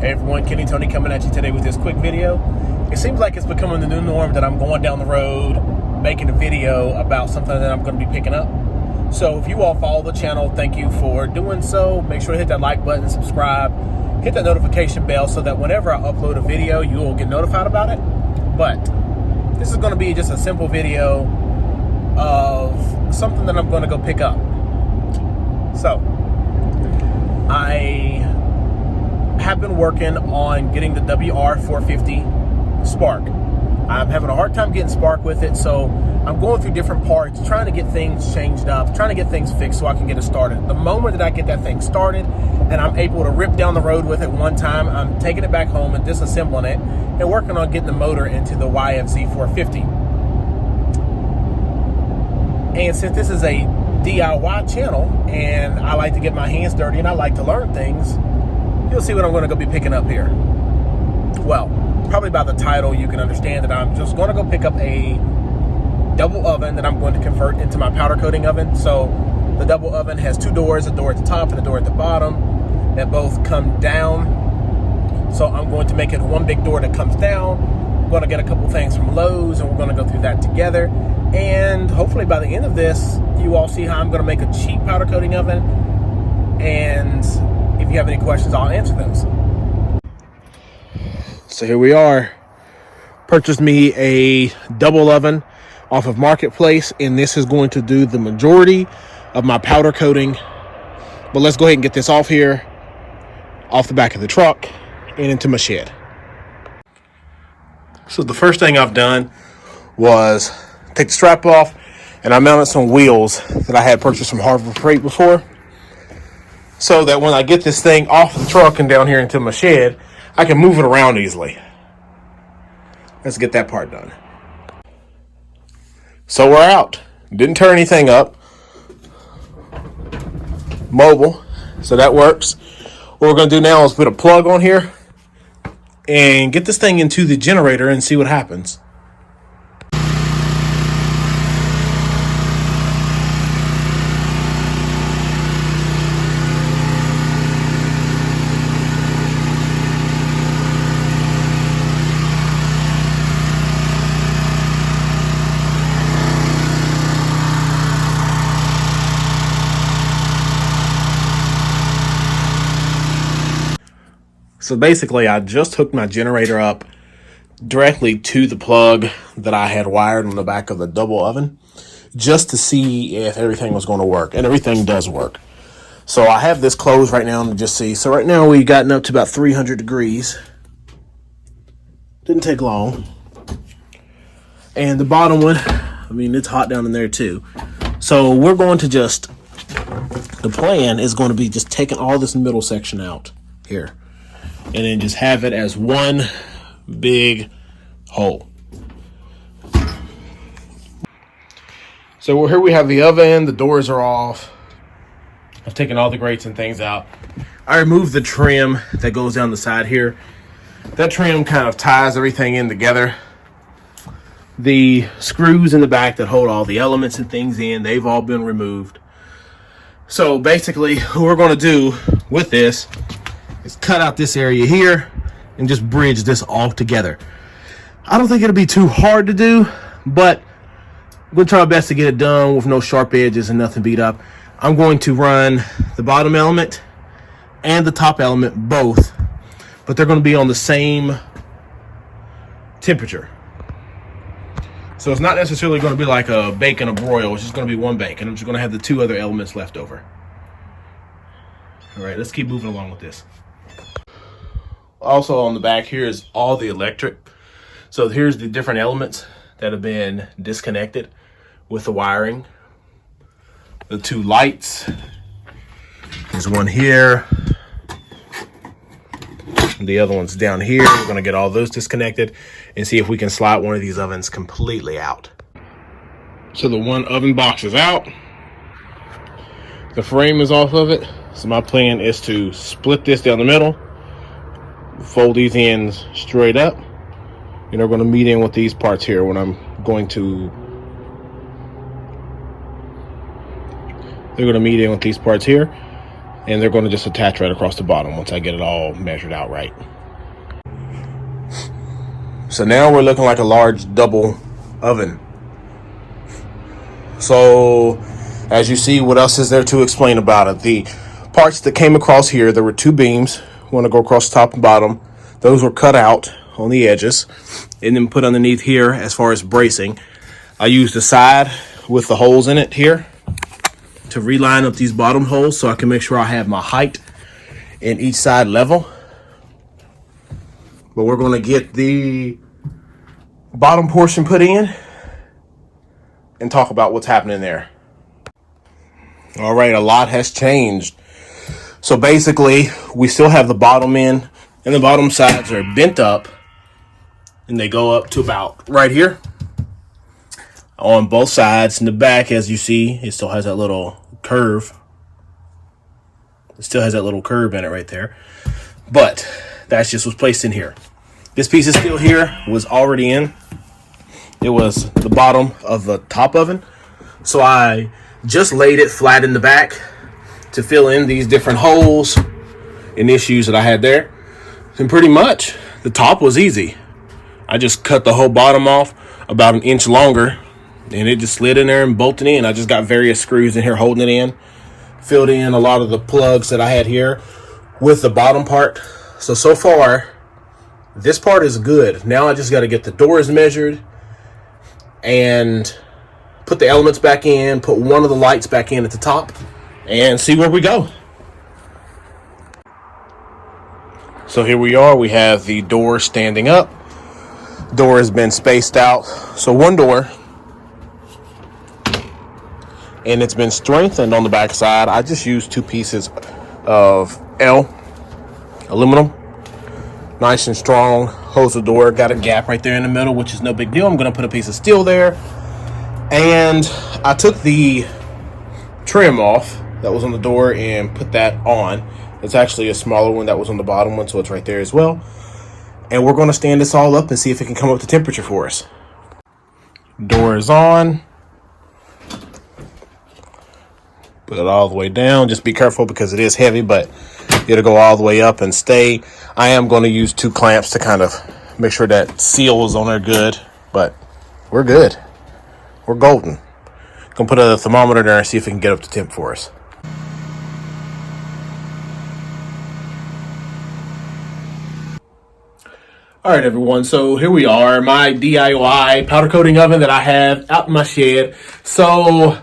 Hey everyone, Kenny Tony coming at you today with this quick video. It seems like it's becoming the new norm that I'm going down the road making a video about something that I'm going to be picking up. So if you all follow the channel, thank you for doing so. Make sure to hit that like button, subscribe, hit that notification bell so that whenever I upload a video, you will get notified about it. But this is going to be just a simple video of something that I'm going to go pick up. So I have been working on getting the WR450 Spark. I'm having a hard time getting spark with it, so I'm going through different parts, trying to get things changed up, trying to get things fixed so I can get it started. The moment that I get that thing started and I'm able to rip down the road with it one time, I'm taking it back home and disassembling it and working on getting the motor into the YFZ450. And since this is a DIY channel and I like to get my hands dirty and I like to learn things, you'll see what I'm going to go be picking up here. Well, probably by the title you can understand that I'm just going to go pick up a double oven that I'm going to convert into my powder coating oven. So the double oven has two doors, a door at the top and a door at the bottom that both come down. So I'm going to make it one big door that comes down. I'm going to get a couple things from Lowe's and we're going to go through that together. And hopefully by the end of this, you all see how I'm going to make a cheap powder coating oven. And if you have any questions, I'll answer those. So here we are. Purchased me a double oven off of Marketplace, and this is going to do the majority of my powder coating. But let's go ahead and get this off here, off the back of the truck, and into my shed. So the first thing I've done was take the strap off, and I mounted some wheels that I had purchased from Harbor Freight before, so that when I get this thing off the truck and down here into my shed, I can move it around easily. Let's get that part done. So we're out. Didn't tear anything up. Mobile, so that works. What we're going to do now is put a plug on here and get this thing into the generator and see what happens. So basically, I just hooked my generator up directly to the plug that I had wired on the back of the double oven just to see if everything was going to work. And everything does work. So I have this closed right now to just see. So right now we've gotten up to about 300 degrees. Didn't take long. And the bottom one, I mean, it's hot down in there too. So we're going to just, the plan is going to be just taking all this middle section out here. And then just have it as one big hole. So here we have the oven. The doors are off. I've taken all the grates and things out. I removed the trim that goes down the side here. That trim kind of ties everything in together. The screws in the back that hold all the elements and things in, they've all been removed. So basically what we're going to do with this is cut out this area here and just bridge this all together. I don't think it'll be too hard to do, but we'll try our best to get it done with no sharp edges and nothing beat up. I'm going to run the bottom element and the top element both, but they're going to be on the same temperature. So it's not necessarily going to be like a bake and a broil. It's just going to be one bake, and I'm just going to have the two other elements left over. All right, let's keep moving along with this. Also on the back here is all the electric. So here's the different elements that have been disconnected with the wiring. The two lights. There's one here. The other one's down here. We're going to get all those disconnected and see if we can slide one of these ovens completely out. So the one oven box is out. The frame is off of it. So my plan is to split this down the middle, fold these ends straight up, and they're going to meet in with these parts here when I'm going to, they're going to meet in with these parts here. and they're going to just attach right across the bottom once I get it all measured out right. So now we're looking like a large double oven. So as you see, what else is there to explain about it? The parts that came across here, there were 2 beams, want to go across the top and bottom. Those were cut out on the edges and then put underneath here as far as bracing. I used the side with the holes in it here to reline up these bottom holes so I can make sure I have my height in each side level. But we're going to get the bottom portion put in and talk about what's happening there. All right, a lot has changed. So basically, we still have the bottom end, and the bottom sides are bent up, and they go up to about right here on both sides. In the back, as you see, it still has that little curve. It still has that little curve in it right there. But that's just what's placed in here. This piece of steel here was already in. It was the bottom of the top oven. So I just laid it flat in the back to fill in these different holes and issues that I had there. And pretty much the top was easy. I just cut the whole bottom off about 1 inch longer, and it just slid in there and bolted in. I just got various screws in here holding it in. Filled in a lot of the plugs that I had here with the bottom part. So far, this part is good. Now I just got to get the doors measured and put the elements back in, put one of the lights back in at the top, and see where we go. So here we are. We have the door standing up. Door has been spaced out. So one door, and it's been strengthened on the back side. I just used 2 pieces of aluminum. Nice and strong. Holds the door. Got a gap right there in the middle, which is no big deal. I'm going to put a piece of steel there. And I took the trim off that was on the door and put that on. It's actually a smaller one that was on the bottom one, so it's right there as well. And we're going to stand this all up and see if it can come up to temperature for us. Door is on. Put it all the way down. Just be careful because it is heavy, but it'll go all the way up and stay. I am going to use 2 clamps to kind of make sure that seal is on there good, but we're good. We're golden. Gonna put a thermometer there and see if it can get up to temp for us. All right, everyone. So here we are, my DIY powder coating oven that I have out in my shed. So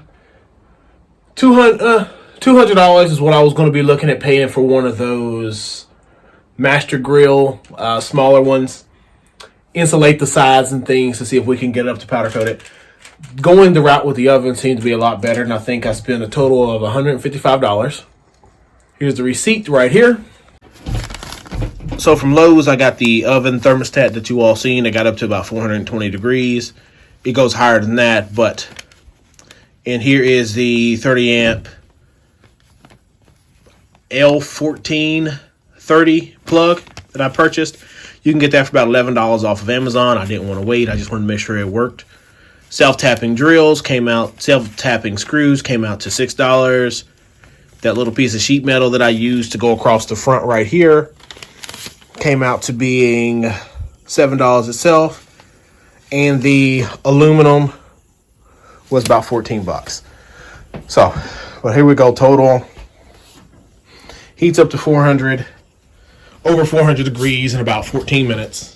$200 is what I was going to be looking at paying for one of those Master Grill, smaller ones. Insulate the sides and things to see if we can get it up to powder coat it. Going the route with the oven seems to be a lot better, and I think I spent a total of $155. Here's the receipt right here. So from Lowe's, I got the oven thermostat that you all seen. It got up to about 420 degrees. It goes higher than that, but and here is the 30 amp L1430 plug that I purchased. You can get that for about $11 off of Amazon. I didn't want to wait. I just wanted to make sure it worked. Self-tapping drills came out. Self-tapping screws came out to $6. That little piece of sheet metal that I used to go across the front right here came out to being $7 itself. And the aluminum was about 14 bucks. So, but here we go. Total heats up to over 400 degrees in about 14 minutes.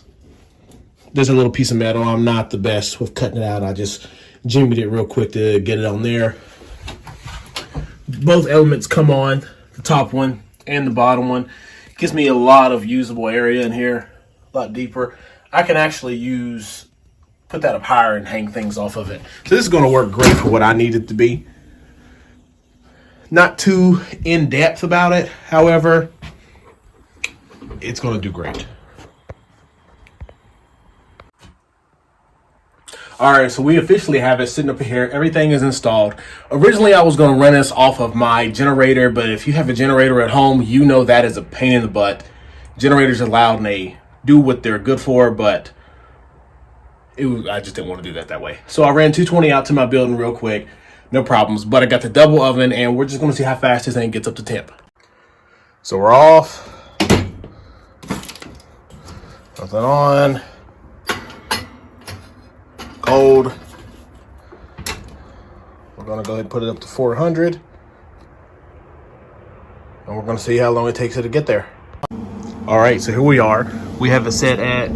There's a little piece of metal. I'm not the best with cutting it out. I just jimmied it real quick to get it on there. Both elements come on, the top one and the bottom one. Gives me a lot of usable area in here, a lot deeper. I can actually put that up higher and hang things off of it. So this is going to work great for what I need it to be. Not too in-depth about it, however, it's going to do great. All right, so we officially have it sitting up here. Everything is installed. Originally, I was going to run this off of my generator, but if you have a generator at home, you know that is a pain in the butt. Generators are loud and they do what they're good for, but I just didn't want to do that way. So I ran 220 out to my building real quick. No problems, but I got the double oven, and we're just going to see how fast this thing gets up to temp. So we're off. Nothing on. Cold. We're gonna go ahead and put it up to 400. And we're gonna see how long it takes it to get there. All right, so here we are. We have it set at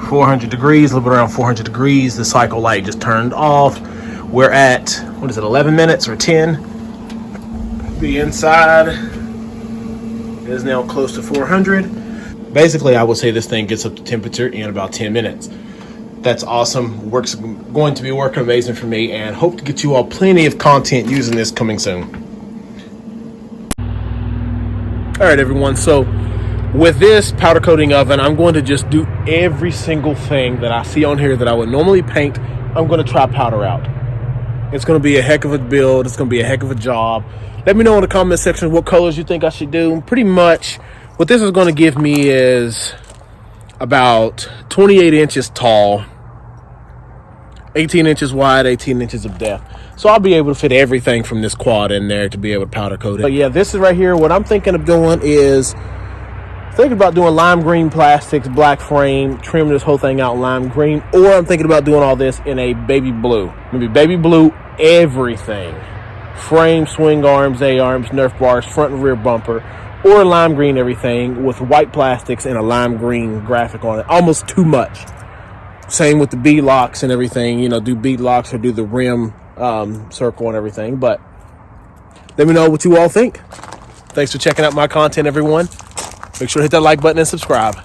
400 degrees, a little bit around 400 degrees. The cycle light just turned off. We're at, what is it, 11 minutes or 10? The inside is now close to 400. Basically, I would say this thing gets up to temperature in about 10 minutes. That's awesome. Going to be working amazing for me, and hope to get you all plenty of content using this coming soon. All right, everyone. So with this powder coating oven, I'm going to just do every single thing that I see on here that I would normally paint. I'm going to try powder out. It's going to be a heck of a build. It's going to be a heck of a job. Let me know in the comment section what colors you think I should do. Pretty much what this is going to give me is about 28 inches tall, 18 inches wide, 18 inches of depth. So I'll be able to fit everything from this quad in there to be able to powder coat it. But yeah, this is right here. What I'm thinking of doing is thinking about doing lime green plastics, black frame, trim this whole thing out lime green, or I'm thinking about doing all this in a baby blue. Maybe baby blue everything. Frame, swing arms, A-arms, Nerf bars, front and rear bumper, or lime green everything with white plastics and a lime green graphic on it. Almost too much. Same with the bead locks and everything, you know, do bead locks or do the rim circle and everything. But let me know what you all think. Thanks for checking out my content, everyone. Make sure to hit that like button and subscribe.